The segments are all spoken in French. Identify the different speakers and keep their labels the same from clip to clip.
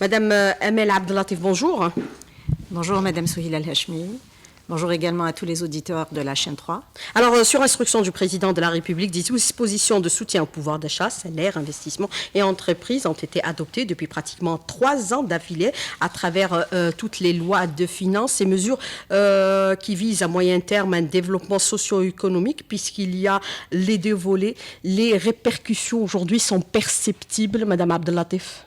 Speaker 1: Madame Amel Abdellatif, bonjour.
Speaker 2: Bonjour Madame Souhila El-Hachmi. Bonjour également à tous les auditeurs de la chaîne 3.
Speaker 1: Alors, sur instruction du président de la République, des dispositions de soutien au pouvoir d'achat, salaire, investissement et entreprises ont été adoptées depuis pratiquement 3 ans d'affilée à travers toutes les lois de finances. Ces mesures qui visent à moyen terme un développement socio-économique, puisqu'il y a les deux volets. Les répercussions aujourd'hui sont perceptibles, Madame Abdellatif?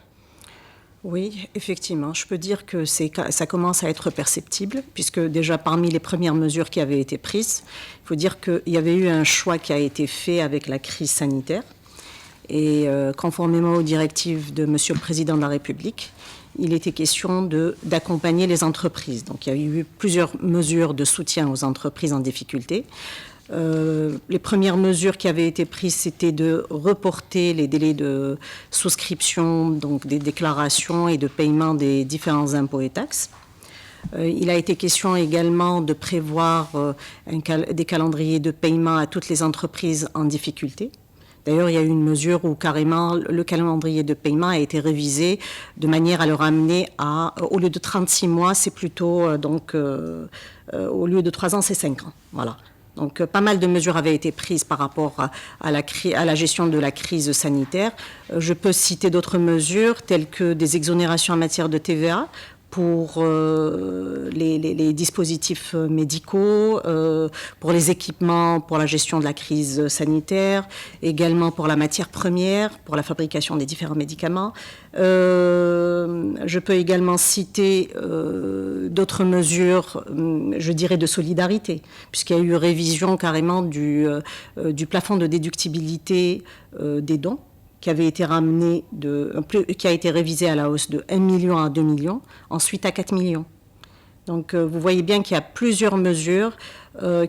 Speaker 2: Oui, effectivement, je peux dire que ça commence à être perceptible, puisque déjà parmi les premières mesures qui avaient été prises, il faut dire qu'il y avait eu un choix qui a été fait avec la crise sanitaire. Et conformément aux directives de Monsieur le Président de la République, il était question d'accompagner les entreprises. Donc il y a eu plusieurs mesures de soutien aux entreprises en difficulté. Les premières mesures qui avaient été prises, c'était de reporter les délais de souscription, donc des déclarations et de paiement des différents impôts et taxes. Il a été question également de prévoir des calendriers de paiement à toutes les entreprises en difficulté. D'ailleurs, il y a eu une mesure où carrément le calendrier de paiement a été révisé de manière à le ramener au lieu de 36 mois, c'est plutôt au lieu de 3 ans, c'est 5 ans. Voilà. Donc, pas mal de mesures avaient été prises par rapport à la gestion de la crise sanitaire. Je peux citer d'autres mesures telles que des exonérations en matière de TVA pour les dispositifs médicaux, pour les équipements, pour la gestion de la crise sanitaire, également pour la matière première, pour la fabrication des différents médicaments. Je peux également citer d'autres mesures, je dirais, de solidarité, puisqu'il y a eu révision carrément du plafond de déductibilité des dons, qui avait été qui a été révisé à la hausse de 1 million à 2 millions, ensuite à 4 millions. Donc vous voyez bien qu'il y a plusieurs mesures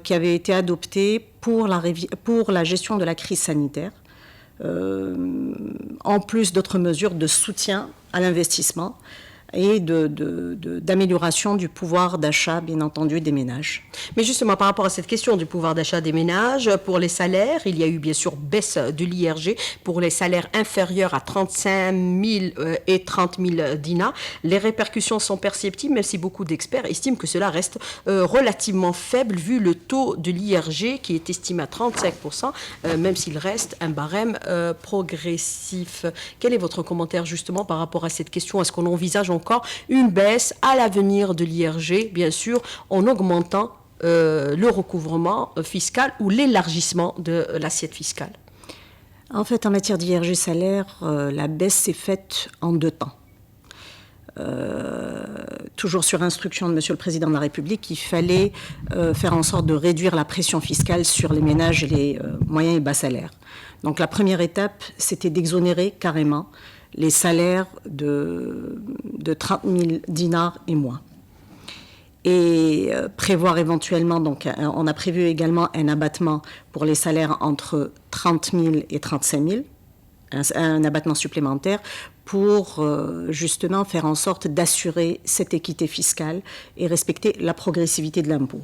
Speaker 2: qui avaient été adoptées pour la gestion de la crise sanitaire, en plus d'autres mesures de soutien à l'investissement et d'amélioration du pouvoir d'achat, bien entendu, des ménages.
Speaker 1: Mais justement, par rapport à cette question du pouvoir d'achat des ménages, pour les salaires, il y a eu bien sûr baisse de l'IRG pour les salaires inférieurs à 35 000 et 30 000 dinars. Les répercussions sont perceptibles, même si beaucoup d'experts estiment que cela reste relativement faible vu le taux de l'IRG qui est estimé à 35%, même s'il reste un barème progressif. Quel est votre commentaire justement par rapport à cette question? Est-ce qu'on envisage encore une baisse à l'avenir de l'IRG, bien sûr, en augmentant le recouvrement fiscal ou l'élargissement de l'assiette fiscale?
Speaker 2: En fait, en matière d'IRG salaire, la baisse s'est faite en 2 temps. Toujours sur instruction de Monsieur le Président de la République, il fallait faire en sorte de réduire la pression fiscale sur les ménages et les moyens et bas salaires. Donc la première étape, c'était d'exonérer carrément les salaires de 30 000 dinars et moins. Et prévoir éventuellement, donc on a prévu également un abattement pour les salaires entre 30 000 et 35 000, un abattement supplémentaire pour justement faire en sorte d'assurer cette équité fiscale et respecter la progressivité de l'impôt.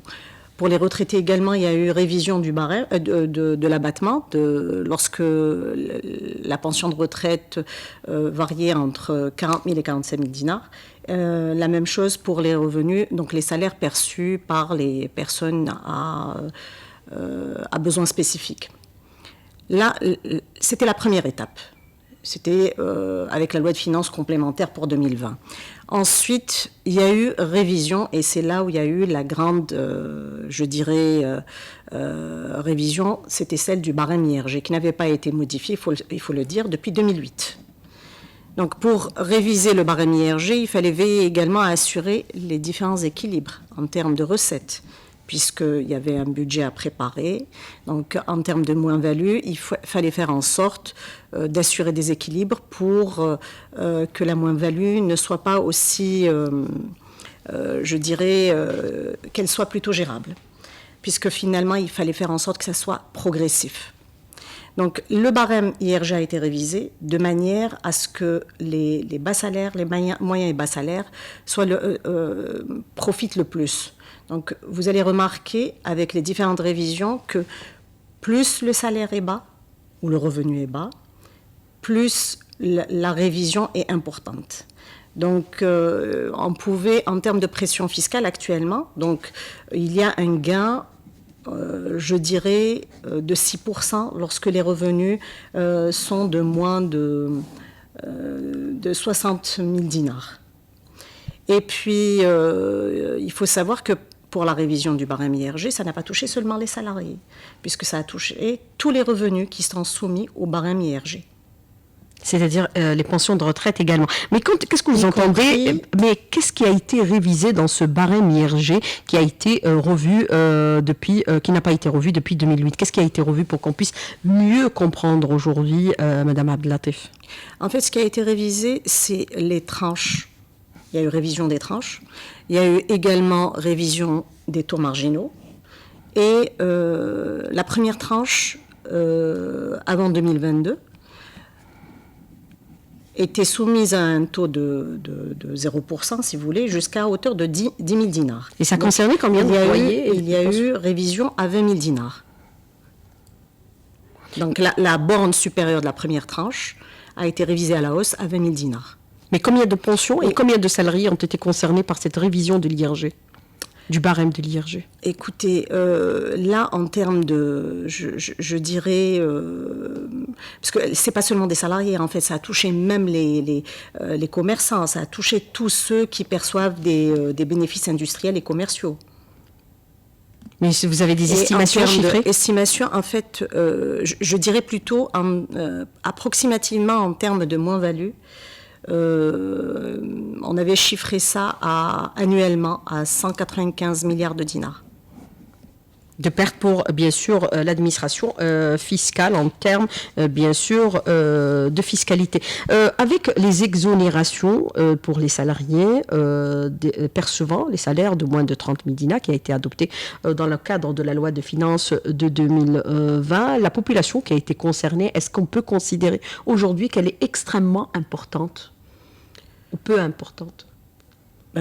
Speaker 2: Pour les retraités également, il y a eu révision du barème, de l'abattement, lorsque la pension de retraite variait entre 40 000 et 45 000 dinars. La même chose pour les revenus, donc les salaires perçus par les personnes à besoins spécifiques. Là, c'était la première étape. C'était avec la loi de finances complémentaire pour 2020. Ensuite, il y a eu révision, et c'est là où il y a eu la grande, révision, c'était celle du barème IRG, qui n'avait pas été modifié, il faut le dire, depuis 2008. Donc pour réviser le barème IRG, il fallait veiller également à assurer les différents équilibres en termes de recettes, puisqu'il y avait un budget à préparer. Donc en termes de moins-value, il fallait faire en sorte d'assurer des équilibres pour que la moins-value ne soit pas aussi, qu'elle soit plutôt gérable, puisque finalement, il fallait faire en sorte que ça soit progressif. Donc le barème IRG a été révisé de manière à ce que les bas salaires, les moyens et bas salaires profitent le plus. Donc vous allez remarquer avec les différentes révisions que plus le salaire est bas ou le revenu est bas, plus la révision est importante. Donc, on pouvait, en termes de pression fiscale actuellement, donc il y a un gain, je dirais, de 6% lorsque les revenus sont de moins de 60 000 dinars. Et puis, il faut savoir que pour la révision du barème IRG, ça n'a pas touché seulement les salariés, puisque ça a touché tous les revenus qui sont soumis au barème IRG.
Speaker 1: C'est-à-dire les pensions de retraite également. Mais qu'est-ce que vous entendez? Mais qu'est-ce qui a été révisé dans ce barème IRG qui a été revu qui n'a pas été revu depuis 2008? Qu'est-ce qui a été revu pour qu'on puisse mieux comprendre aujourd'hui, Madame Abdelatif?
Speaker 2: En fait, ce qui a été révisé, c'est les tranches. Il y a eu révision des tranches. Il y a eu également révision des taux marginaux. Et la première tranche, avant 2022, était soumise à un taux de 0%, si vous voulez, jusqu'à hauteur de 10 000 dinars.
Speaker 1: Et ça concernait combien d'employés?
Speaker 2: Il y a eu révision à 20 000 dinars. Donc la borne supérieure de la première tranche a été révisée à la hausse à 20 000 dinars.
Speaker 1: Mais combien de pensions et combien de salariés ont été concernés par cette révision de l'IRG, du barème de l'IRG?
Speaker 2: Écoutez, là, en termes de, je dirais, parce que c'est pas seulement des salariés, en fait, ça a touché même les commerçants, ça a touché tous ceux qui perçoivent des bénéfices industriels et commerciaux.
Speaker 1: Mais vous avez des estimations chiffrées?
Speaker 2: Estimations, en fait, je dirais plutôt approximativement en termes de moins-value. On avait chiffré ça annuellement à 195 milliards de dinars.
Speaker 1: De perte pour, bien sûr, l'administration fiscale en termes, bien sûr, de fiscalité. Avec les exonérations pour les salariés percevant les salaires de moins de 30 000 dinars qui a été adopté dans le cadre de la loi de finances de 2020, la population qui a été concernée, est-ce qu'on peut considérer aujourd'hui qu'elle est extrêmement importante ou peu importante?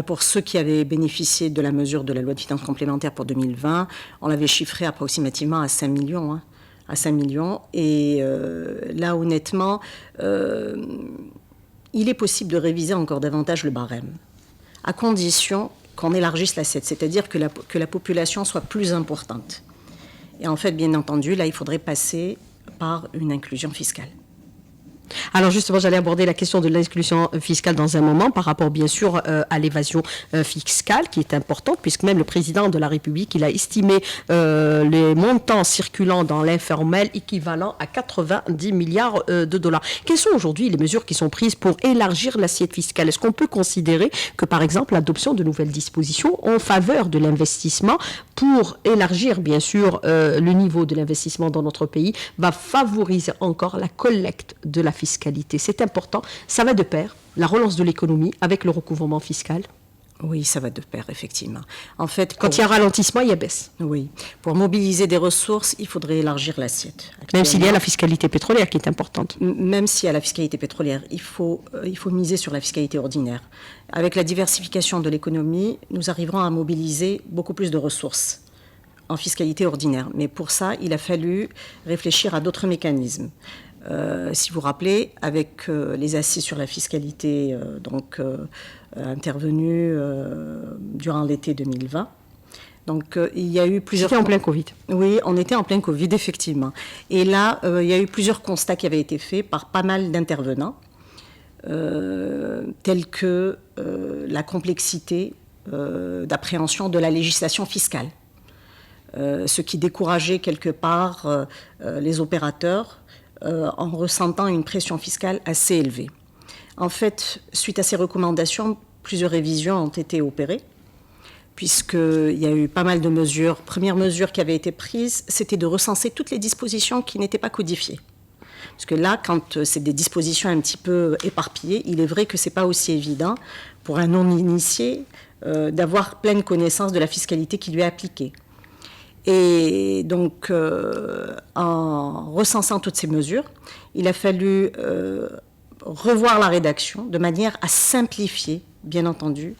Speaker 2: Pour ceux qui avaient bénéficié de la mesure de la loi de finances complémentaires pour 2020, on l'avait chiffré approximativement à 5 millions. À 5 millions. Et là, honnêtement, il est possible de réviser encore davantage le barème, à condition qu'on élargisse l'assiette, c'est-à-dire que la population soit plus importante. Et en fait, bien entendu, là, il faudrait passer par une inclusion fiscale.
Speaker 1: Alors justement, j'allais aborder la question de l'inclusion fiscale dans un moment par rapport bien sûr à l'évasion fiscale qui est importante puisque même le président de la République, il a estimé les montants circulant dans l'informel équivalent à 90 milliards de dollars. Quelles sont aujourd'hui les mesures qui sont prises pour élargir l'assiette fiscale? Est-ce qu'on peut considérer que par exemple l'adoption de nouvelles dispositions en faveur de l'investissement pour élargir bien sûr le niveau de l'investissement dans notre pays va favoriser encore la collecte de la fiscalité? C'est important, ça va de pair, la relance de l'économie avec le recouvrement fiscal.
Speaker 2: Oui, ça va de pair, effectivement. En fait,
Speaker 1: quand il y a un ralentissement, il y a baisse.
Speaker 2: Oui. Pour mobiliser des ressources, il faudrait élargir l'assiette.
Speaker 1: Même s'il y a la fiscalité pétrolière qui est importante.
Speaker 2: Même s'il y a la fiscalité pétrolière, il faut miser sur la fiscalité ordinaire. Avec la diversification de l'économie, nous arriverons à mobiliser beaucoup plus de ressources en fiscalité ordinaire. Mais pour ça, il a fallu réfléchir à d'autres mécanismes. Si vous vous rappelez, avec les assises sur la fiscalité intervenues durant l'été 2020, donc il y a eu plusieurs...
Speaker 1: C'était en plein Covid.
Speaker 2: Oui, on était en plein Covid, effectivement. Et là, il y a eu plusieurs constats qui avaient été faits par pas mal d'intervenants, tels que la complexité d'appréhension de la législation fiscale, ce qui décourageait quelque part les opérateurs en ressentant une pression fiscale assez élevée. En fait, suite à ces recommandations, plusieurs révisions ont été opérées, puisqu'il y a eu pas mal de mesures. Première mesure qui avait été prise, c'était de recenser toutes les dispositions qui n'étaient pas codifiées. Parce que là, quand c'est des dispositions un petit peu éparpillées, il est vrai que ce n'est pas aussi évident pour un non-initié d'avoir pleine connaissance de la fiscalité qui lui est appliquée. Et donc, en recensant toutes ces mesures, il a fallu revoir la rédaction de manière à simplifier, bien entendu,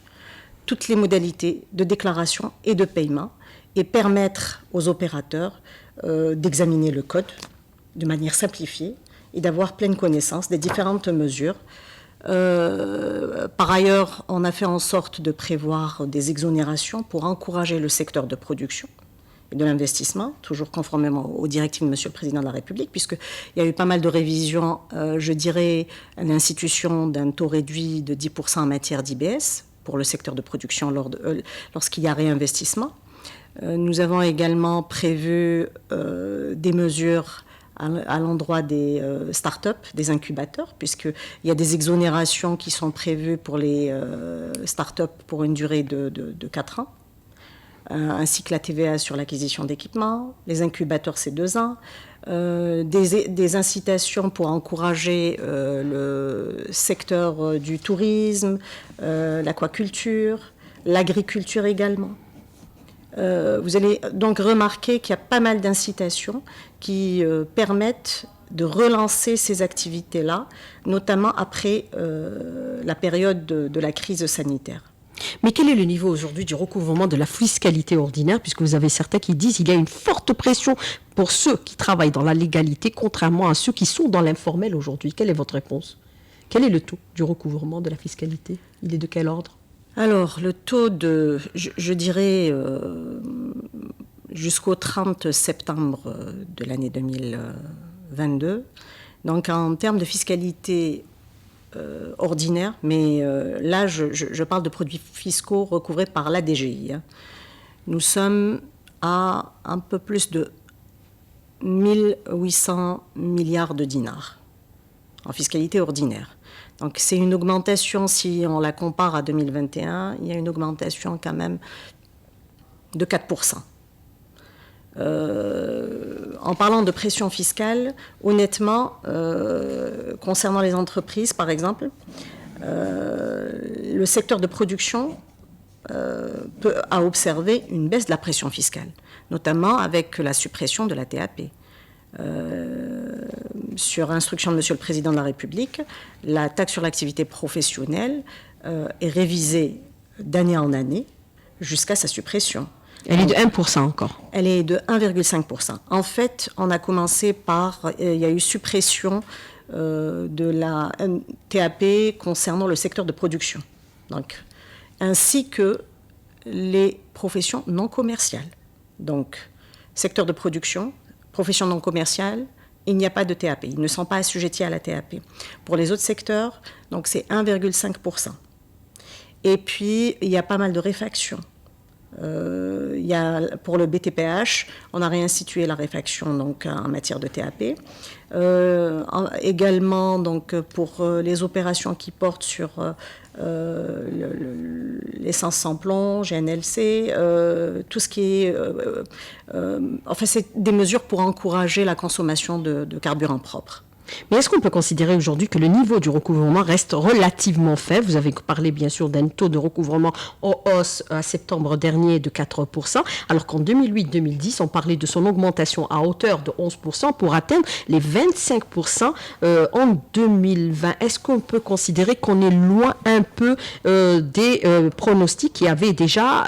Speaker 2: toutes les modalités de déclaration et de paiement et permettre aux opérateurs d'examiner le code de manière simplifiée et d'avoir pleine connaissance des différentes mesures Par ailleurs, on a fait en sorte de prévoir des exonérations pour encourager le secteur de production et de l'investissement, toujours conformément aux directives de Monsieur le Président de la République, puisqu'il y a eu pas mal de révisions, je dirais, à l'institution d'un taux réduit de 10% en matière d'IBS pour le secteur de production lorsqu'il y a réinvestissement. Nous avons également prévu des mesures à l'endroit des start-up, des incubateurs, puisqu'il y a des exonérations qui sont prévues pour les start-up pour une durée de 4 ans, ainsi que la TVA sur l'acquisition d'équipements. Les incubateurs, c'est 2 ans. Des incitations pour encourager le secteur du tourisme, l'aquaculture, l'agriculture également. Vous allez donc remarquer qu'il y a pas mal d'incitations qui permettent de relancer ces activités-là, notamment après la période de la crise sanitaire.
Speaker 1: Mais quel est le niveau aujourd'hui du recouvrement de la fiscalité ordinaire, puisque vous avez certains qui disent qu'il y a une forte pression pour ceux qui travaillent dans la légalité, contrairement à ceux qui sont dans l'informel aujourd'hui. Quelle est votre réponse? Quel est le taux du recouvrement de la fiscalité? Il est de quel ordre?
Speaker 2: Alors, le taux je dirais, jusqu'au 30 septembre de l'année 2022, donc en termes de fiscalité ordinaire, mais là, je parle de produits fiscaux recouvrés par la DGI. Nous sommes à un peu plus de 1800 milliards de dinars en fiscalité ordinaire. Donc c'est une augmentation, si on la compare à 2021, il y a une augmentation quand même de 4%. En parlant de pression fiscale, honnêtement, concernant les entreprises par exemple, le secteur de production a observé une baisse de la pression fiscale, notamment avec la suppression de la TAP. Sur instruction de Monsieur le Président de la République, la taxe sur l'activité professionnelle est révisée d'année en année jusqu'à sa suppression.
Speaker 1: Elle est de 1% encore.
Speaker 2: Elle est de 1,5%. En fait, on a commencé par... il y a eu suppression de la TAP concernant le secteur de production, donc, ainsi que les professions non commerciales. Donc, secteur de production, profession non commerciale, il n'y a pas de TAP. Ils ne sont pas assujettis à la TAP. Pour les autres secteurs, donc c'est 1,5%. Et puis, il y a pas mal de réfactions. Pour le BTPH, on a réinstitué la réfaction donc, en matière de TAP. Également, donc, pour les opérations qui portent sur l'essence sans plomb, GNLC, tout ce qui est... enfin, c'est des mesures pour encourager la consommation de carburant propre.
Speaker 1: Mais est-ce qu'on peut considérer aujourd'hui que le niveau du recouvrement reste relativement faible? Vous avez parlé bien sûr d'un taux de recouvrement en hausse à septembre dernier de 4%, alors qu'en 2008-2010, on parlait de son augmentation à hauteur de 11% pour atteindre les 25% en 2020. Est-ce qu'on peut considérer qu'on est loin un peu des pronostics qui avaient déjà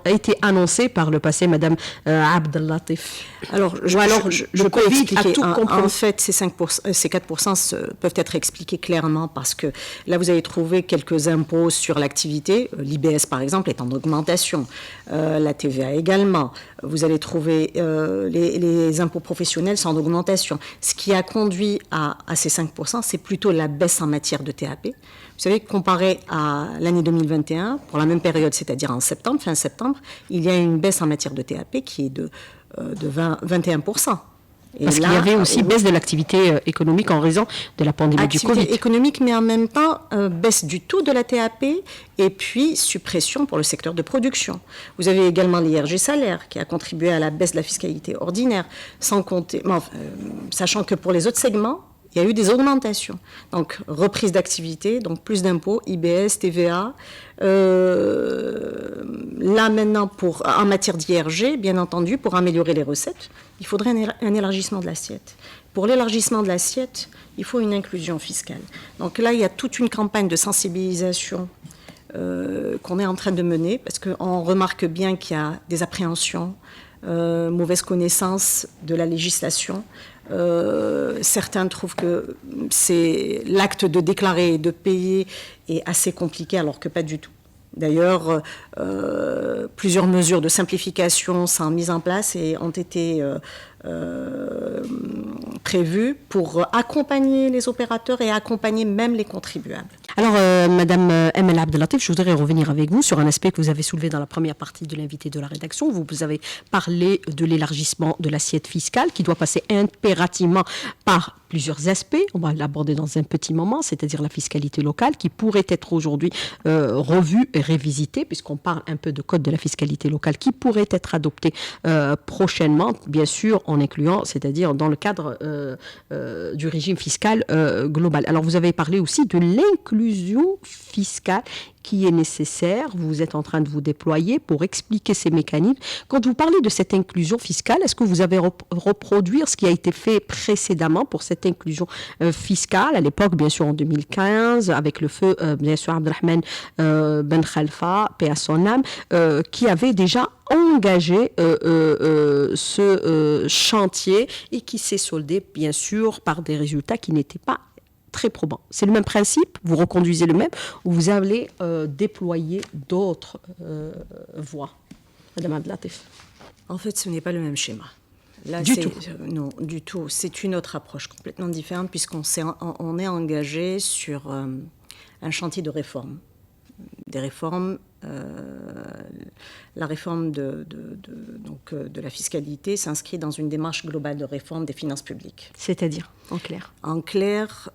Speaker 1: été annoncés par le passé, Madame Abdellatif?
Speaker 2: Alors, je peux expliquer. En fait, ces 4% peuvent être expliqués clairement parce que là, vous avez trouvé quelques impôts sur l'activité. L'IBS, par exemple, est en augmentation. La TVA également. Vous allez trouver les impôts professionnels sont en augmentation. Ce qui a conduit à ces 5%, c'est plutôt la baisse en matière de TAP. Vous savez, comparé à l'année 2021, pour la même période, c'est-à-dire en septembre, fin septembre, il y a une baisse en matière de TAP qui est de 21%.
Speaker 1: Parce qu'il y avait aussi baisse de l'activité économique en raison de la pandémie du Covid.
Speaker 2: Activité économique, mais en même temps, baisse du tout de la TAP et puis suppression pour le secteur de production. Vous avez également l'IRG salaire qui a contribué à la baisse de la fiscalité ordinaire, sans compter, sachant que pour les autres segments, il y a eu des augmentations. Donc, reprise d'activité, donc plus d'impôts, IBS, TVA. Là, maintenant, en matière d'IRG, bien entendu, pour améliorer les recettes, il faudrait un élargissement de l'assiette. Pour l'élargissement de l'assiette, il faut une inclusion fiscale. Donc là, il y a toute une campagne de sensibilisation qu'on est en train de mener, parce qu'on remarque bien qu'il y a des appréhensions, mauvaise connaissance de la législation. Certains trouvent que c'est l'acte de déclarer et de payer est assez compliqué, alors que pas du tout. D'ailleurs, plusieurs mesures de simplification sont mises en place et ont été prévues pour accompagner les opérateurs et accompagner même les contribuables.
Speaker 1: Alors, Madame Emel Abdelatif, je voudrais revenir avec vous sur un aspect que vous avez soulevé dans la première partie de l'invité de la rédaction. Vous avez parlé de l'élargissement de l'assiette fiscale qui doit passer impérativement par plusieurs aspects. On va l'aborder dans un petit moment, c'est-à-dire la fiscalité locale qui pourrait être aujourd'hui revue et révisitée, puisqu'on parle un peu de code de la fiscalité locale qui pourrait être adopté prochainement, bien sûr en incluant, c'est-à-dire dans le cadre du régime fiscal global. Alors vous avez parlé aussi de l'inclusion fiscale qui est nécessaire. Vous êtes en train de vous déployer pour expliquer ces mécanismes. Quand vous parlez de cette inclusion fiscale, est-ce que vous avez reproduire ce qui a été fait précédemment pour cette inclusion fiscale, à l'époque, bien sûr, en 2015, avec le feu, bien sûr, Abdelrahman Ben Khalfa, paix à son âme, qui avait déjà engagé ce chantier et qui s'est soldé, bien sûr, par des résultats qui n'étaient pas très probant. C'est le même principe, vous reconduisez le même, ou vous allez déployer d'autres voies. Madame Abdelatif.
Speaker 2: En fait, ce n'est pas le même schéma. Là,
Speaker 1: du tout.
Speaker 2: Non, du tout. C'est une autre approche complètement différente puisqu'on est engagé sur un chantier de réforme. Des réformes, la réforme de la fiscalité s'inscrit dans une démarche globale de réforme des finances publiques.
Speaker 1: C'est-à-dire, en clair?
Speaker 2: En clair,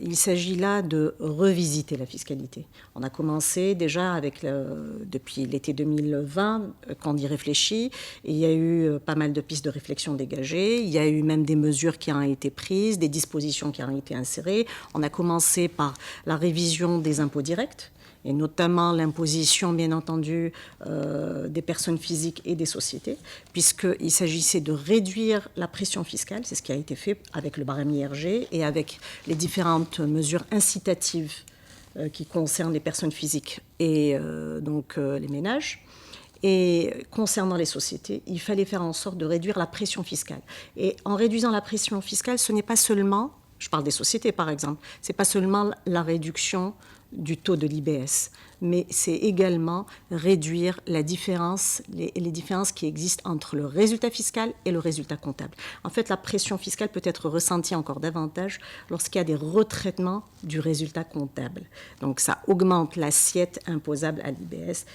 Speaker 2: il s'agit là de revisiter la fiscalité. On a commencé déjà depuis l'été 2020, quand on y réfléchit, il y a eu pas mal de pistes de réflexion dégagées, il y a eu même des mesures qui ont été prises, des dispositions qui ont été insérées. On a commencé par la révision des impôts directs, et notamment l'imposition, bien entendu, des personnes physiques et des sociétés, puisqu'il s'agissait de réduire la pression fiscale, c'est ce qui a été fait avec le barème IRG et avec les différentes mesures incitatives qui concernent les personnes physiques et les ménages. Et concernant les sociétés, il fallait faire en sorte de réduire la pression fiscale. Et en réduisant la pression fiscale, ce n'est pas seulement, je parle des sociétés par exemple, ce n'est pas seulement la réduction du taux de l'IBS, mais c'est également réduire la différence, les différences qui existent entre le résultat fiscal et le résultat comptable. En fait, la pression fiscale peut être ressentie encore davantage lorsqu'il y a des retraitements du résultat comptable. Donc ça augmente l'assiette imposable à l'IBS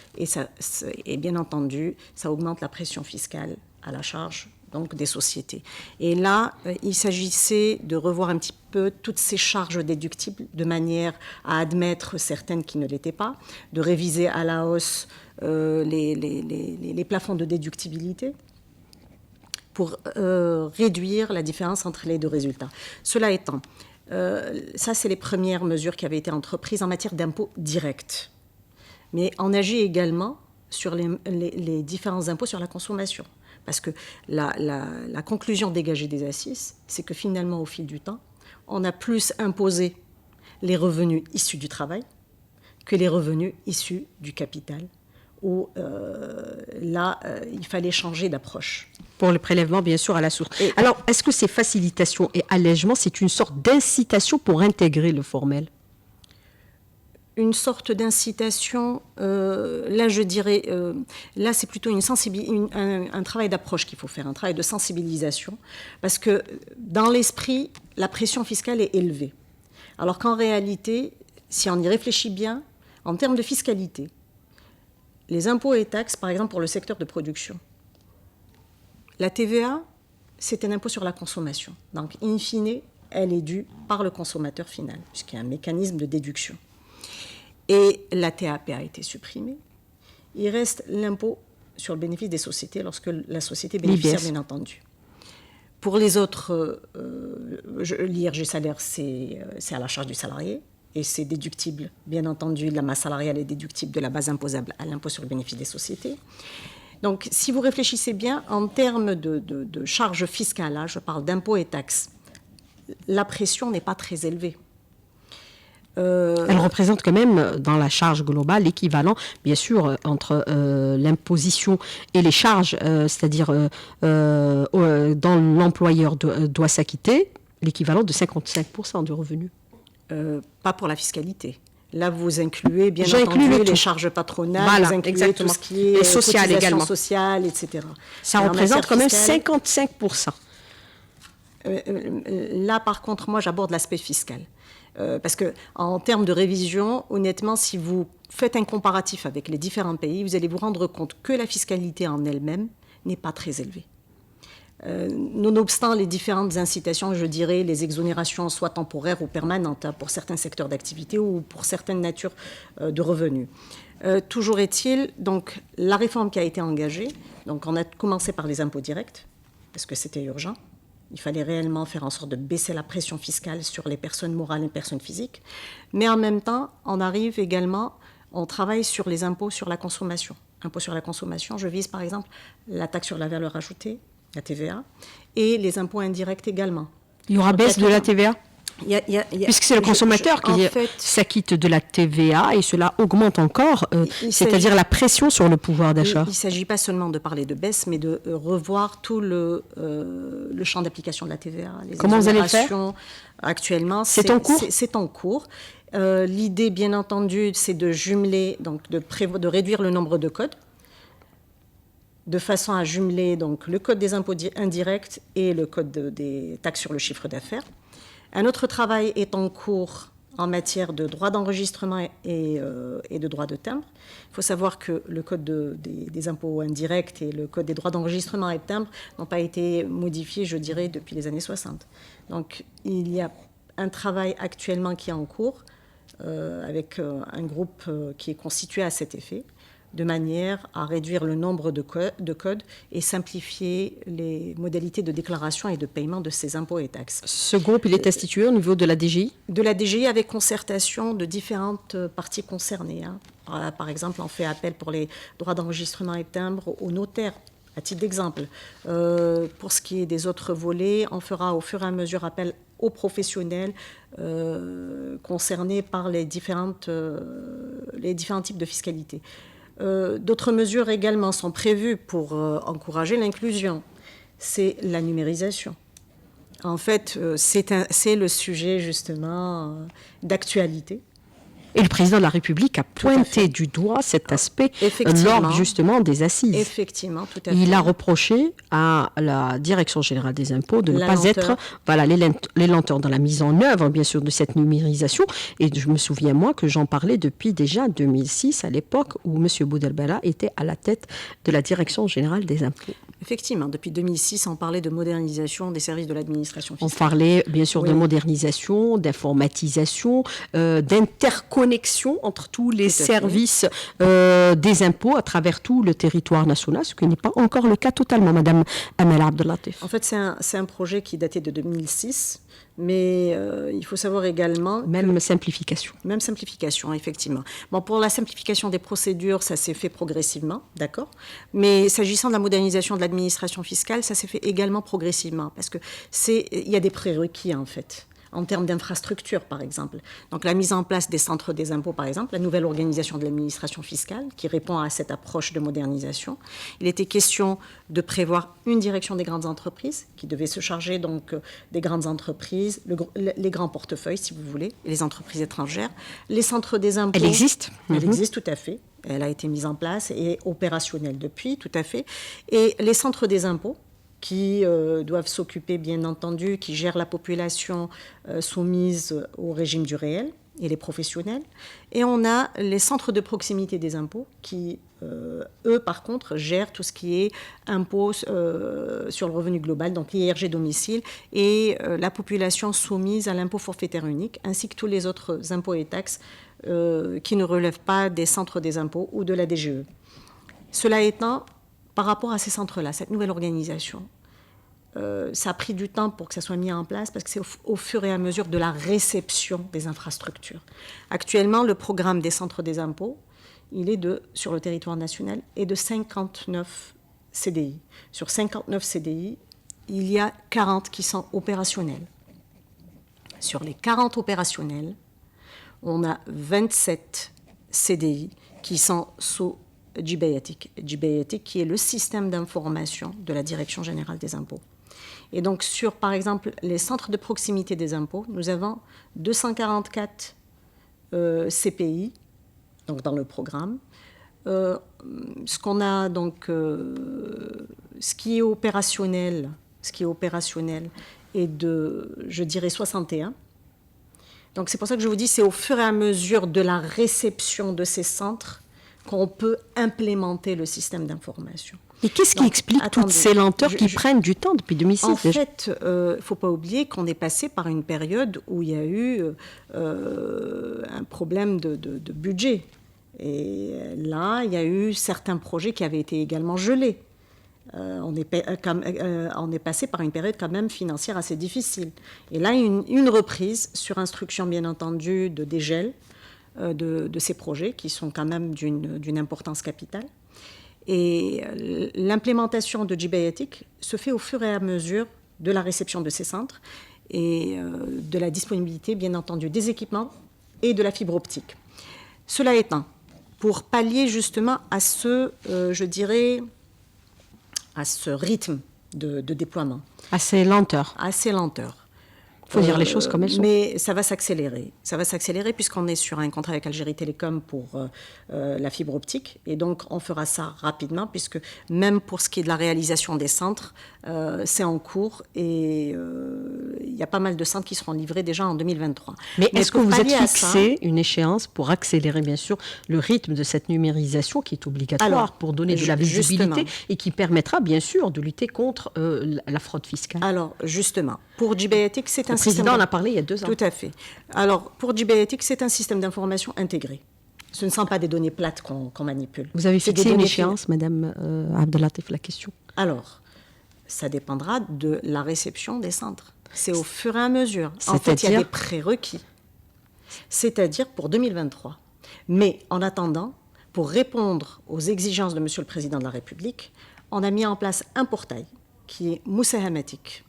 Speaker 2: et bien entendu, ça augmente la pression fiscale à la charge donc des sociétés. Et là, il s'agissait de revoir un petit peu toutes ces charges déductibles de manière à admettre certaines qui ne l'étaient pas, de réviser à la hausse les plafonds de déductibilité pour réduire la différence entre les deux résultats. Cela étant, ça c'est les premières mesures qui avaient été entreprises en matière d'impôts directs. Mais on agit également sur les différents impôts sur la consommation. Parce que la conclusion dégagée des assises, c'est que finalement, au fil du temps, on a plus imposé les revenus issus du travail que les revenus issus du capital, où il fallait changer d'approche.
Speaker 1: Pour le prélèvement, bien sûr, à la source. Alors, est-ce que ces facilitations et allègements, c'est une sorte d'incitation pour intégrer le formel ?
Speaker 2: Une sorte d'incitation, là je dirais, là c'est plutôt un travail d'approche qu'il faut faire, un travail de sensibilisation, parce que dans l'esprit, la pression fiscale est élevée. Alors qu'en réalité, si on y réfléchit bien, en termes de fiscalité, les impôts et taxes, par exemple pour le secteur de production, la TVA, c'est un impôt sur la consommation. Donc, in fine, elle est due par le consommateur final, puisqu'il y a un mécanisme de déduction. Et la TAP a été supprimée. Il reste l'impôt sur le bénéfice des sociétés lorsque la société bénéficiaire, bien entendu. Pour les autres, l'IRG salaire, c'est à la charge du salarié et c'est déductible, bien entendu, la masse salariale est déductible de la base imposable à l'impôt sur le bénéfice des sociétés. Donc, si vous réfléchissez bien, en termes de charges fiscales, là, je parle d'impôts et taxes, la pression n'est pas très élevée.
Speaker 1: Elle représente quand même, dans la charge globale, l'équivalent, bien sûr, entre l'imposition et les charges, c'est-à-dire dont l'employeur doit s'acquitter, l'équivalent de 55% du revenu.
Speaker 2: Pas pour la fiscalité. Là, vous incluez bien
Speaker 1: J'inclus
Speaker 2: entendu les
Speaker 1: tout.
Speaker 2: charges patronales,
Speaker 1: Voilà,
Speaker 2: vous incluez
Speaker 1: exactement.
Speaker 2: tout ce qui est
Speaker 1: Et social également.
Speaker 2: sociale, etc.
Speaker 1: Ça
Speaker 2: Et
Speaker 1: représente quand même
Speaker 2: fiscale,
Speaker 1: 55%.
Speaker 2: Là, par contre, moi, j'aborde l'aspect fiscal. Parce que, en termes de révision, honnêtement, si vous faites un comparatif avec les différents pays, vous allez vous rendre compte que la fiscalité en elle-même n'est pas très élevée. Nonobstant les différentes incitations, je dirais, les exonérations soit temporaires ou permanentes pour certains secteurs d'activité ou pour certaines natures de revenus. Toujours est-il, donc, la réforme qui a été engagée, donc on a commencé par les impôts directs, parce que c'était urgent. Il fallait réellement faire en sorte de baisser la pression fiscale sur les personnes morales et les personnes physiques. Mais en même temps, on arrive également, on travaille sur les impôts sur la consommation. Impôts sur la consommation, je vise par exemple la taxe sur la valeur ajoutée, la TVA, et les impôts indirects également.
Speaker 1: Il y aura baisse de la TVA ? Puisque c'est le consommateur qui s'acquitte de la TVA et cela augmente encore, c'est-à-dire la pression sur le pouvoir d'achat.
Speaker 2: Il ne s'agit pas seulement de parler de baisse, mais de revoir tout le champ d'application de la TVA.
Speaker 1: Comment vous allez le faire ?
Speaker 2: Actuellement,
Speaker 1: c'est en cours.
Speaker 2: C'est en cours. L'idée, bien entendu, c'est de jumeler, donc de réduire le nombre de codes, de façon à jumeler donc, le code des impôts indirects et le code des taxes sur le chiffre d'affaires. Un autre travail est en cours en matière de droit d'enregistrement et de droit de timbre. Il faut savoir que le code des impôts indirects et le code des droits d'enregistrement et de timbre n'ont pas été modifiés, je dirais, depuis les années 60. Donc il y a un travail actuellement qui est en cours avec un groupe qui est constitué à cet effet, de manière à réduire le nombre de codes et simplifier les modalités de déclaration et de paiement de ces impôts et taxes.
Speaker 1: Ce groupe, il est institué au niveau de la DGI ?
Speaker 2: De la DGI avec concertation de différentes parties concernées. Par exemple, on fait appel pour les droits d'enregistrement et timbre aux notaires. À titre d'exemple, pour ce qui est des autres volets, on fera au fur et à mesure appel aux professionnels concernés par les différents types de fiscalité. D'autres mesures également sont prévues pour encourager l'inclusion. C'est la numérisation. En fait, c'est le sujet justement d'actualité.
Speaker 1: Et le président de la République a pointé du doigt cet aspect lors justement des assises.
Speaker 2: Effectivement, tout à fait.
Speaker 1: Il a reproché à la Direction générale des impôts de ne pas être les lenteurs dans la mise en œuvre, bien sûr, de cette numérisation. Et je me souviens, moi, que j'en parlais depuis déjà 2006, à l'époque où M. Boudelbala était à la tête de la Direction générale des impôts.
Speaker 2: Effectivement, depuis 2006, on parlait de modernisation des services de l'administration fiscale.
Speaker 1: On parlait bien sûr de modernisation, d'informatisation, d'interconnexion entre tous les services des impôts à travers tout le territoire national, ce qui n'est pas encore le cas totalement, Madame Amel Abdellatif.
Speaker 2: En fait, c'est un projet qui datait de 2006. Mais il faut savoir également...
Speaker 1: Même simplification.
Speaker 2: Même simplification, effectivement. Bon, pour la simplification des procédures, ça s'est fait progressivement, d'accord. Mais s'agissant de la modernisation de l'administration fiscale, ça s'est fait également progressivement. Parce qu'il y a des prérequis, en fait, en termes d'infrastructure, par exemple. Donc la mise en place des centres des impôts, par exemple, la nouvelle organisation de l'administration fiscale, qui répond à cette approche de modernisation. Il était question de prévoir une direction des grandes entreprises, qui devait se charger donc des grandes entreprises, les grands portefeuilles, si vous voulez, et les entreprises étrangères. Les centres des impôts...
Speaker 1: Elle existe ?
Speaker 2: Elle existe, tout à fait. Elle a été mise en place et est opérationnelle depuis, tout à fait. Et les centres des impôts, qui doivent s'occuper, bien entendu, qui gèrent la population soumise au régime du réel et les professionnels. Et on a les centres de proximité des impôts qui, eux, par contre, gèrent tout ce qui est impôts sur le revenu global, donc l'IRG domicile, et la population soumise à l'impôt forfaitaire unique, ainsi que tous les autres impôts et taxes qui ne relèvent pas des centres des impôts ou de la DGE. Cela étant, par rapport à ces centres-là, cette nouvelle organisation, ça a pris du temps pour que ça soit mis en place parce que c'est au fur et à mesure de la réception des infrastructures. Actuellement, le programme des centres des impôts, il est sur le territoire national, est de 59 CDI. Sur 59 CDI, il y a 40 qui sont opérationnels. Sur les 40 opérationnels, on a 27 CDI qui sont sous GBATIC. GBATIC qui est le système d'information de la Direction générale des impôts. Et donc sur, par exemple, les centres de proximité des impôts, nous avons 244 CPI, donc dans le programme. Ce qu'on a donc, ce qui est opérationnel est de, je dirais, 61. Donc c'est pour ça que je vous dis, c'est au fur et à mesure de la réception de ces centres qu'on peut implémenter le système d'information.
Speaker 1: Et qu'est-ce qui explique toutes ces lenteurs qui prennent du temps depuis 2006
Speaker 2: En fait, il ne faut pas oublier qu'on est passé par une période où il y a eu un problème de budget. Et là, il y a eu certains projets qui avaient été également gelés. On est passé par une période quand même financière assez difficile. Et là, une reprise sur instruction, bien entendu, de dégel de ces projets qui sont quand même d'une importance capitale. Et l'implémentation de GBATIC se fait au fur et à mesure de la réception de ces centres et de la disponibilité, bien entendu, des équipements et de la fibre optique. Cela étant, pour pallier justement à ce, je dirais, à ce rythme de déploiement.
Speaker 1: À ces lenteurs.
Speaker 2: À ces lenteurs.
Speaker 1: Il faut dire les choses comme elles sont.
Speaker 2: Mais ça va s'accélérer. Ça va s'accélérer puisqu'on est sur un contrat avec Algérie Télécom pour la fibre optique. Et donc, on fera ça rapidement puisque même pour ce qui est de la réalisation des centres, c'est en cours. Et il y a pas mal de centres qui seront livrés déjà en 2023.
Speaker 1: Mais est-ce que vous êtes fixé une échéance pour accélérer, bien sûr, le rythme de cette numérisation qui est obligatoire pour donner de la visibilité et qui permettra, bien sûr, de lutter contre la fraude fiscale?
Speaker 2: Alors, justement, pour GBATIC, c'est un
Speaker 1: Le président en a parlé il y a 2 ans.
Speaker 2: Tout à fait. Alors, pour GBATIC, c'est un système d'information intégré. Ce ne sont pas des données plates qu'on manipule.
Speaker 1: Vous avez fixé une échéance, Madame Abdellatif, la question?
Speaker 2: Alors, ça dépendra de la réception des centres. C'est au fur et à mesure. En fait, il y a des prérequis. C'est-à-dire pour 2023. Mais en attendant, pour répondre aux exigences de Monsieur le Président de la République, on a mis en place un portail qui est Moussahamatik,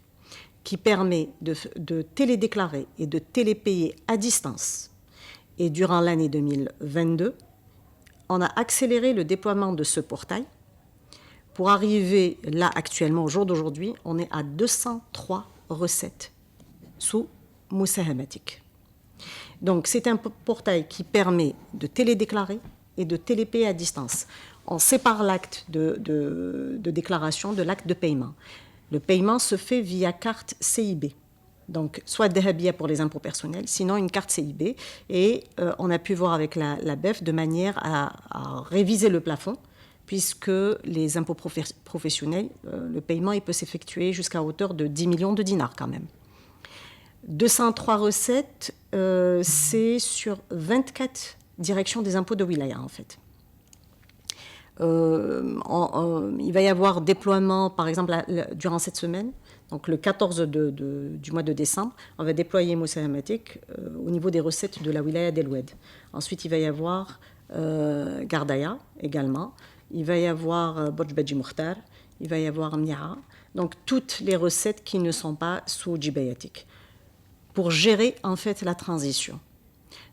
Speaker 2: qui permet de télédéclarer et de télépayer à distance. Et durant l'année 2022, on a accéléré le déploiement de ce portail. Pour arriver là, actuellement, au jour d'aujourd'hui, on est à 203 recettes sous Moussahamatik. Donc, c'est un portail qui permet de télédéclarer et de télépayer à distance. On sépare l'acte de déclaration de l'acte de paiement. Le paiement se fait via carte CIB, donc soit Dahabia pour les impôts personnels, sinon une carte CIB. Et on a pu voir avec la BEF de manière à réviser le plafond, puisque les impôts professionnels, le paiement il peut s'effectuer jusqu'à hauteur de 10 millions de dinars quand même. 203 recettes, c'est sur 24 directions des impôts de wilaya en fait. Il va y avoir déploiement, par exemple, durant cette semaine, donc le 14 du mois de décembre, on va déployer Moussahamatik au niveau des recettes de la wilaya d'El Oued. Ensuite, il va y avoir Gardaya également, il va y avoir Bodj Badji Mukhtar, il va y avoir Mni'a, donc toutes les recettes qui ne sont pas sous GBATIC, pour gérer en fait la transition.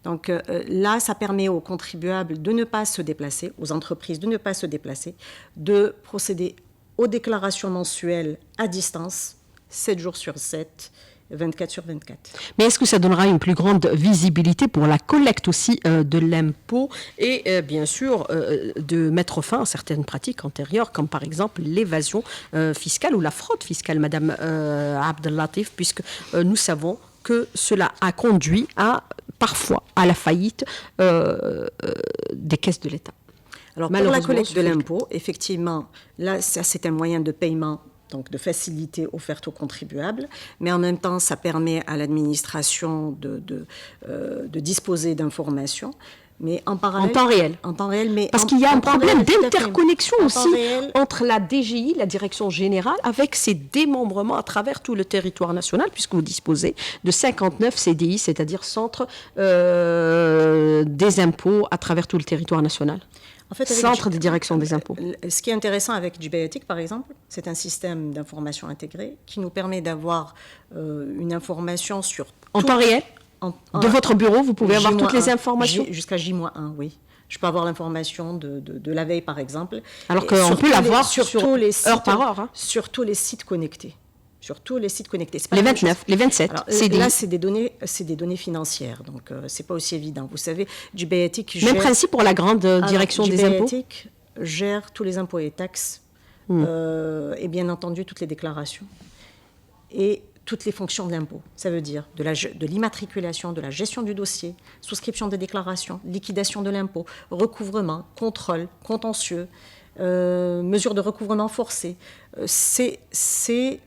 Speaker 2: Donc là, ça permet aux contribuables de ne pas se déplacer, aux entreprises de ne pas se déplacer, de procéder aux déclarations mensuelles à distance, 7 jours sur 7, 24 sur 24.
Speaker 1: Mais est-ce que ça donnera une plus grande visibilité pour la collecte aussi de l'impôt et bien sûr de mettre fin à certaines pratiques antérieures, comme par exemple l'évasion fiscale ou la fraude fiscale, Madame Abdellatif, puisque nous savons que cela a conduit parfois à la faillite des caisses de l'État.
Speaker 2: Alors pour la collecte de l'impôt, effectivement, là c'est un moyen de paiement, donc de facilité offerte aux contribuables, mais en même temps ça permet à l'administration de disposer d'informations. Mais en parallèle,
Speaker 1: en temps
Speaker 2: réel, mais
Speaker 1: parce qu'il y a un problème d'interconnexion aussi entre la DGI, la Direction Générale, avec ses démembrements à travers tout le territoire national, puisque vous disposez de 59 CDI, c'est-à-dire centres des impôts à travers tout le territoire national. En fait, centre de direction des impôts.
Speaker 2: Ce qui est intéressant avec GBATIC, par exemple, c'est un système d'information intégré qui nous permet d'avoir une information sur
Speaker 1: en temps réel. De votre bureau, vous pouvez avoir toutes les informations?
Speaker 2: Jusqu'à J-1, oui. Je peux avoir l'information de la veille, par exemple.
Speaker 1: Alors qu'on peut l'avoir sur
Speaker 2: heure
Speaker 1: par heure. Hein.
Speaker 2: Sur tous les sites connectés. Sur tous les sites connectés.
Speaker 1: Les 29, les 27.
Speaker 2: Alors, là, c'est des données financières, donc c'est pas aussi évident. Vous savez, GBAETIC
Speaker 1: Même principe pour la grande direction des impôts.
Speaker 2: GBAETIC gère tous les impôts et taxes, et bien entendu toutes les déclarations et toutes les fonctions de l'impôt. Ça veut dire de l'immatriculation, de la gestion du dossier, souscription des déclarations, liquidation de l'impôt, recouvrement, contrôle, contentieux, mesures de recouvrement forcé. C'est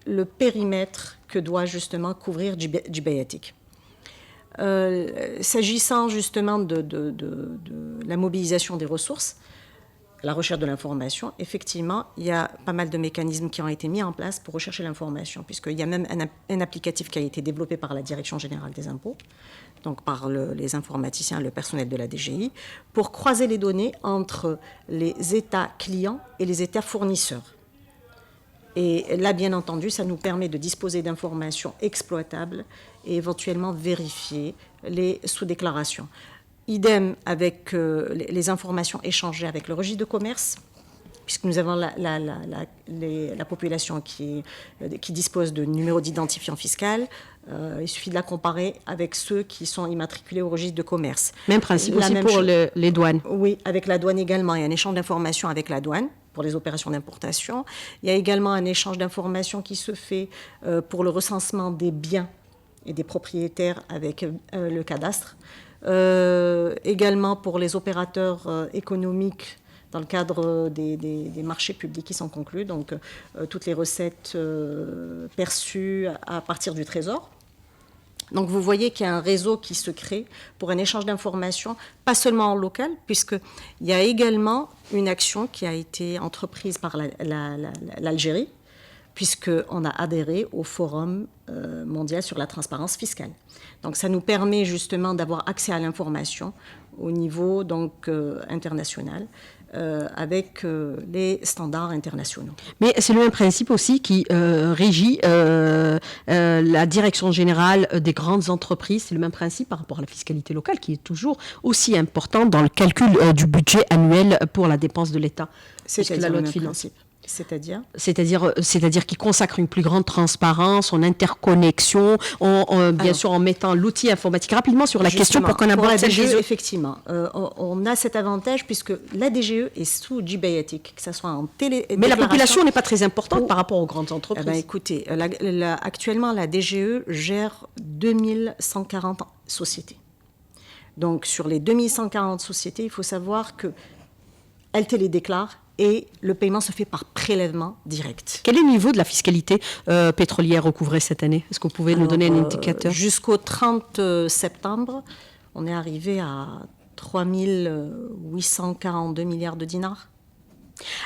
Speaker 2: le périmètre que doit justement couvrir GBAETIC. S'agissant justement de la mobilisation des ressources, la recherche de l'information, effectivement, il y a pas mal de mécanismes qui ont été mis en place pour rechercher l'information, puisqu'il y a même un applicatif qui a été développé par la Direction générale des impôts, donc par les informaticiens, le personnel de la DGI, pour croiser les données entre les États clients et les États fournisseurs. Et là, bien entendu, ça nous permet de disposer d'informations exploitables et éventuellement vérifier les sous-déclarations. Idem avec les informations échangées avec le registre de commerce, puisque nous avons la population qui dispose de numéros d'identifiant fiscal. Il suffit de la comparer avec ceux qui sont immatriculés au registre de commerce.
Speaker 1: Même principe aussi pour les douanes.
Speaker 2: Oui, avec la douane également. Il y a un échange d'informations avec la douane pour les opérations d'importation. Il y a également un échange d'informations qui se fait pour le recensement des biens et des propriétaires avec le cadastre. Également pour les opérateurs économiques dans le cadre des marchés publics qui sont conclus, donc toutes les recettes perçues à partir du Trésor. Donc vous voyez qu'il y a un réseau qui se crée pour un échange d'informations, pas seulement en local, puisqu'il y a également une action qui a été entreprise par l'Algérie, puisqu'on a adhéré au Forum mondial sur la transparence fiscale. Donc ça nous permet justement d'avoir accès à l'information au niveau donc, international avec les standards internationaux.
Speaker 1: Mais c'est le même principe aussi qui régit la direction générale des grandes entreprises. C'est le même principe par rapport à la fiscalité locale qui est toujours aussi importante dans le calcul du budget annuel pour la dépense de l'État.
Speaker 2: C'est la loi de finances.
Speaker 1: C'est-à-dire qu'il consacre une plus grande transparence, en interconnexion, bien sûr en mettant l'outil informatique rapidement sur la question pour qu'on aborde
Speaker 2: cette DGE. Effectivement, on a cet avantage puisque la DGE est sous GBAETIC, que ce soit en télé.
Speaker 1: Mais la population n'est pas très importante par rapport aux grandes entreprises.
Speaker 2: Eh bien, écoutez, actuellement la DGE gère 2140 sociétés. Donc sur les 2140 sociétés, il faut savoir qu'elles télédéclarent et le paiement se fait par prélèvement direct.
Speaker 1: Quel est le niveau de la fiscalité pétrolière recouvrée cette année? Est-ce que vous pouvez nous donner un indicateur?
Speaker 2: Jusqu'au 30 septembre, on est arrivé à 3 842 milliards de dinars.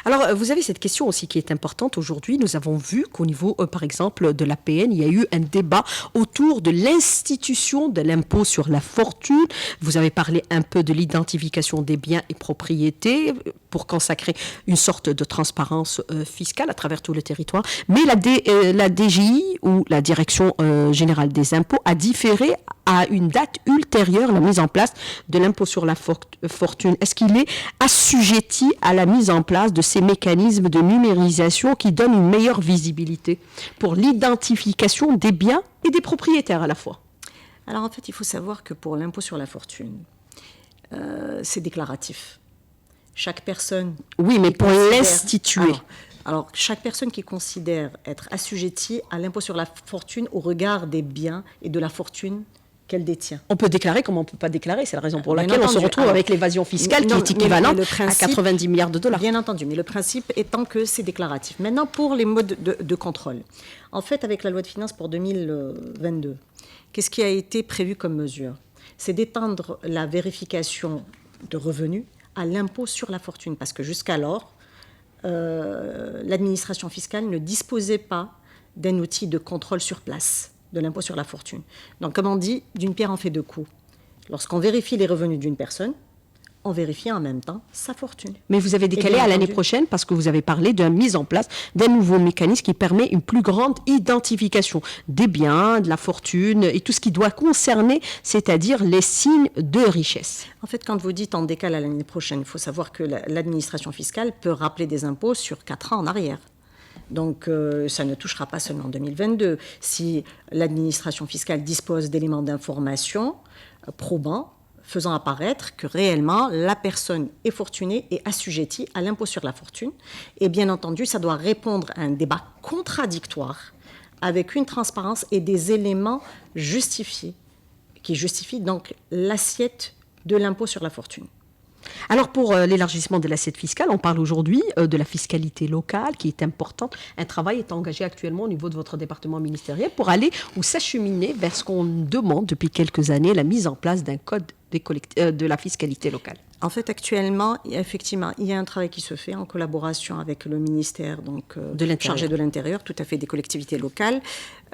Speaker 1: Alors, vous avez cette question aussi qui est importante aujourd'hui. Nous avons vu qu'au niveau, par exemple, de l'APN, il y a eu un débat autour de l'institution de l'impôt sur la fortune. Vous avez parlé un peu de l'identification des biens et propriétés pour consacrer une sorte de transparence fiscale à travers tout le territoire. Mais la DGI, ou la Direction générale des impôts, a différé à une date ultérieure la mise en place de l'impôt sur la fortune. Est-ce qu'il est assujetti à la mise en place de ces mécanismes de numérisation qui donnent une meilleure visibilité pour l'identification des biens et des propriétaires à la fois?
Speaker 2: Alors en fait, il faut savoir que pour l'impôt sur la fortune, c'est déclaratif. Chaque personne...
Speaker 1: Oui, mais pour l'instituer...
Speaker 2: Alors, chaque personne qui considère être assujettie à l'impôt sur la fortune au regard des biens et de la fortune qu'elle détient.
Speaker 1: On peut déclarer comme on ne peut pas déclarer. C'est la raison pour laquelle on se retrouve avec l'évasion fiscale qui est équivalente à 90 milliards de dollars.
Speaker 2: Bien entendu, mais le principe étant que c'est déclaratif. Maintenant, pour les modes de contrôle. En fait, avec la loi de finances pour 2022, qu'est-ce qui a été prévu comme mesure? C'est d'étendre la vérification de revenus à l'impôt sur la fortune. Parce que jusqu'alors, l'administration fiscale ne disposait pas d'un outil de contrôle sur place de l'impôt sur la fortune. Donc, comme on dit, d'une pierre en fait deux coups. Lorsqu'on vérifie les revenus d'une personne, on vérifie en même temps sa fortune.
Speaker 1: Mais vous avez décalé à l'année prochaine parce que vous avez parlé de la mise en place d'un nouveau mécanisme qui permet une plus grande identification des biens, de la fortune et tout ce qui doit concerner, c'est-à-dire les signes de richesse.
Speaker 2: En fait, quand vous dites on décale à l'année prochaine, il faut savoir que l'administration fiscale peut rappeler des impôts sur 4 ans en arrière. Donc, ça ne touchera pas seulement en 2022. Si l'administration fiscale dispose d'éléments d'information probants, faisant apparaître que réellement la personne est fortunée et assujettie à l'impôt sur la fortune. Et bien entendu, ça doit répondre à un débat contradictoire avec une transparence et des éléments justifiés, qui justifient donc l'assiette de l'impôt sur la fortune.
Speaker 1: Alors pour l'élargissement de l'assiette fiscale, on parle aujourd'hui de la fiscalité locale qui est importante. Un travail est engagé actuellement au niveau de votre département ministériel pour aller ou s'acheminer vers ce qu'on demande depuis quelques années, la mise en place d'un code de la fiscalité locale.
Speaker 2: En fait, actuellement, effectivement, il y a un travail qui se fait en collaboration avec le ministère chargé de l'Intérieur, tout à fait des collectivités locales,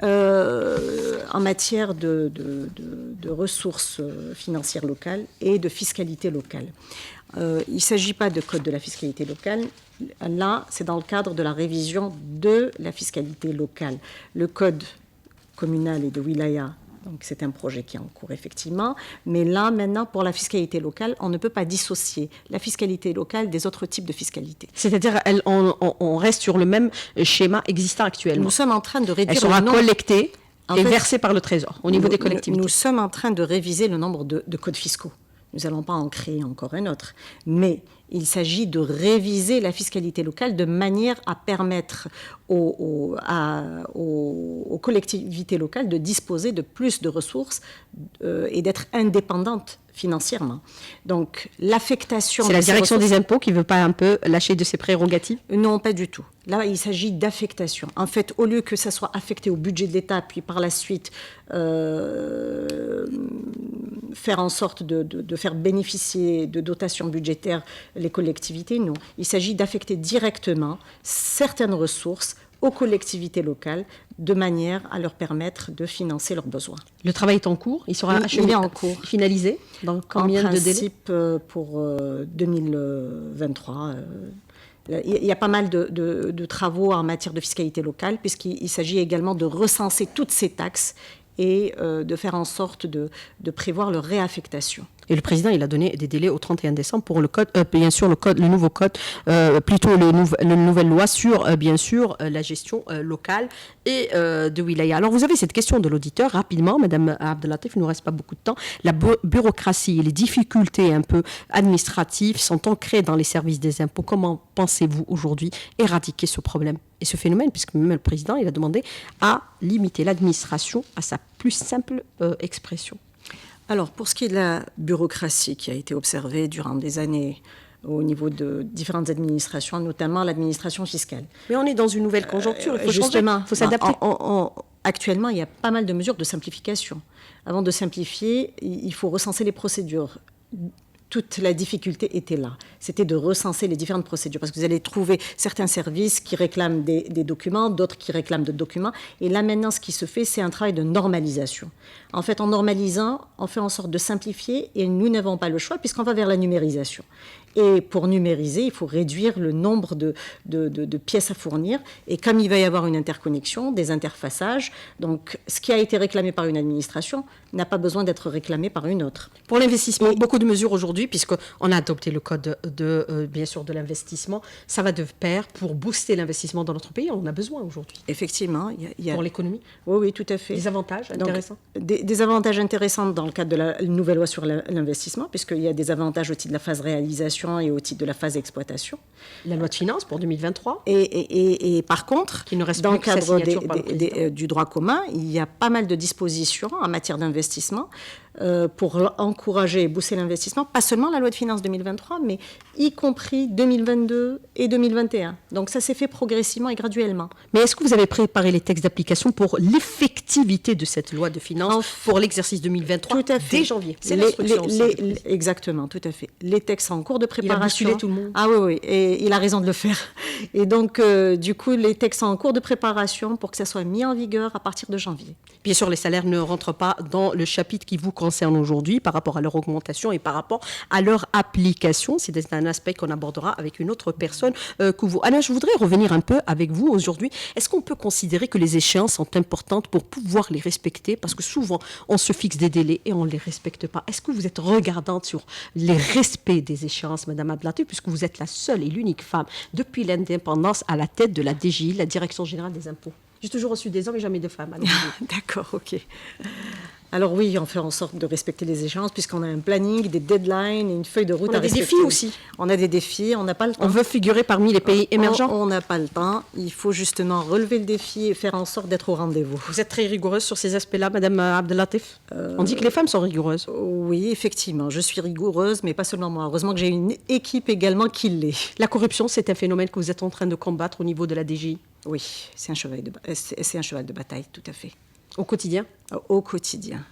Speaker 2: en matière de ressources financières locales et de fiscalité locale. Il ne s'agit pas de code de la fiscalité locale. Là, c'est dans le cadre de la révision de la fiscalité locale. Le code communal et de wilaya, donc c'est un projet qui est en cours effectivement, mais là maintenant pour la fiscalité locale, on ne peut pas dissocier la fiscalité locale des autres types de fiscalité.
Speaker 1: C'est-à-dire on reste sur le même schéma existant actuellement.
Speaker 2: Nous sommes en train de réduire.
Speaker 1: Elle sera collectée et versée par le Trésor au niveau des collectivités.
Speaker 2: Nous sommes en train de réviser le nombre de codes fiscaux. Nous n'allons pas en créer encore un autre, mais il s'agit de réviser la fiscalité locale de manière à permettre aux collectivités locales de disposer de plus de ressources et d'être indépendantes financièrement. Donc l'affectation...
Speaker 1: C'est la direction des impôts qui ne veut pas un peu lâcher de ses prérogatives ?
Speaker 2: Non, pas du tout. Là, il s'agit d'affectation. En fait, au lieu que ça soit affecté au budget de l'État, puis par la suite faire en sorte de faire bénéficier de dotations budgétaires les collectivités, non. Il s'agit d'affecter directement certaines ressources aux collectivités locales de manière à leur permettre de financer leurs besoins.
Speaker 1: Le travail est en cours, il sera
Speaker 2: il est en cours.
Speaker 1: Finalisé dans combien de délais ?
Speaker 2: En principe, pour 2023. Il y a pas mal de travaux en matière de fiscalité locale, puisqu'il s'agit également de recenser toutes ces taxes et de faire en sorte de prévoir leur réaffectation.
Speaker 1: Et le président, il a donné des délais au 31 décembre pour le code, bien sûr, le nouveau code, plutôt la nouvelle loi sur, bien sûr, la gestion locale et de wilaya. Alors, vous avez cette question de l'auditeur, rapidement, Madame Abdellatif, il ne nous reste pas beaucoup de temps. La bureaucratie et les difficultés un peu administratives sont ancrées dans les services des impôts. Comment pensez-vous aujourd'hui éradiquer ce problème et ce phénomène, puisque même le président, il a demandé à limiter l'administration à sa plus simple expression?
Speaker 2: Alors, pour ce qui est de la bureaucratie qui a été observée durant des années au niveau de différentes administrations, notamment l'administration fiscale.
Speaker 1: Mais on est dans une nouvelle conjoncture, il faut
Speaker 2: justement,
Speaker 1: changer, il faut s'adapter.
Speaker 2: Actuellement, il y a pas mal de mesures de simplification. Avant de simplifier, il faut recenser les procédures. Toute la difficulté était là. C'était de recenser les différentes procédures. Parce que vous allez trouver certains services qui réclament des documents, d'autres qui réclament d'autres documents. Et là, maintenant, ce qui se fait, c'est un travail de normalisation. En fait, en normalisant, on fait en sorte de simplifier et nous n'avons pas le choix puisqu'on va vers la numérisation. Et pour numériser, il faut réduire le nombre de pièces à fournir. Et comme il va y avoir une interconnexion, des interfaçages, donc ce qui a été réclamé par une administration n'a pas besoin d'être réclamé par une autre.
Speaker 1: Pour l'investissement, beaucoup de mesures aujourd'hui, puisqu'on a adopté le code bien sûr de l'investissement, ça va de pair pour booster l'investissement dans notre pays. On en a besoin aujourd'hui.
Speaker 2: Effectivement. Il y a
Speaker 1: pour l'économie.
Speaker 2: Oui, tout à fait.
Speaker 1: Des avantages intéressants.
Speaker 2: Des avantages intéressants dans le cadre de la nouvelle loi sur l'investissement, puisqu'il y a des avantages au titre de la phase réalisation et au titre de la phase d'exploitation.
Speaker 1: La loi de finances pour 2023.
Speaker 2: Et par contre,
Speaker 1: qui ne reste
Speaker 2: dans le
Speaker 1: plus que
Speaker 2: cadre du droit commun, il y a pas mal de dispositions en matière d'investissement pour encourager et booster l'investissement, pas seulement la loi de finances 2023, mais y compris 2022 et 2021. Donc ça s'est fait progressivement et graduellement.
Speaker 1: Mais est-ce que vous avez préparé les textes d'application pour l'effectivité de cette loi de finances pour l'exercice 2023
Speaker 2: tout à fait.
Speaker 1: Dès janvier? C'est l'instruction aussi.
Speaker 2: Exactement, tout à fait. Les textes sont en cours de préparation.
Speaker 1: Il a bousculé tout le monde.
Speaker 2: Ah oui, et il a raison de le faire. Et donc, du coup, les textes sont en cours de préparation pour que ça soit mis en vigueur à partir de janvier.
Speaker 1: Bien sûr, les salaires ne rentrent pas dans le chapitre qui vous concerne aujourd'hui par rapport à leur augmentation et par rapport à leur application. C'est un aspect qu'on abordera avec une autre personne que vous. Anna, je voudrais revenir un peu avec vous aujourd'hui. Est-ce qu'on peut considérer que les échéances sont importantes pour pouvoir les respecter? Parce que souvent, on se fixe des délais et on ne les respecte pas. Est-ce que vous êtes regardante sur les respects des échéances, Madame Abdelatif, puisque vous êtes la seule et l'unique femme depuis l'indépendance à la tête de la DGI, la Direction Générale des Impôts? J'ai toujours reçu des hommes et jamais de femmes.
Speaker 2: D'accord, ok. Alors oui, on fait en sorte de respecter les échéances puisqu'on a un planning, des deadlines et une feuille de route à respecter.
Speaker 1: On a des défis aussi.
Speaker 2: On a des défis, on n'a pas le temps.
Speaker 1: On veut figurer parmi les pays émergents.
Speaker 2: On n'a pas le temps. Il faut justement relever le défi et faire en sorte d'être au rendez-vous.
Speaker 1: Vous êtes très rigoureuse sur ces aspects-là, Madame Abdelatif? On dit que les femmes sont rigoureuses.
Speaker 2: Oui, effectivement, je suis rigoureuse, mais pas seulement moi. Heureusement que j'ai une équipe également qui l'est.
Speaker 1: La corruption, c'est un phénomène que vous êtes en train de combattre au niveau de la DGI?
Speaker 2: Oui, c'est un cheval de bataille, tout à fait.
Speaker 1: Au quotidien?
Speaker 2: Au quotidien.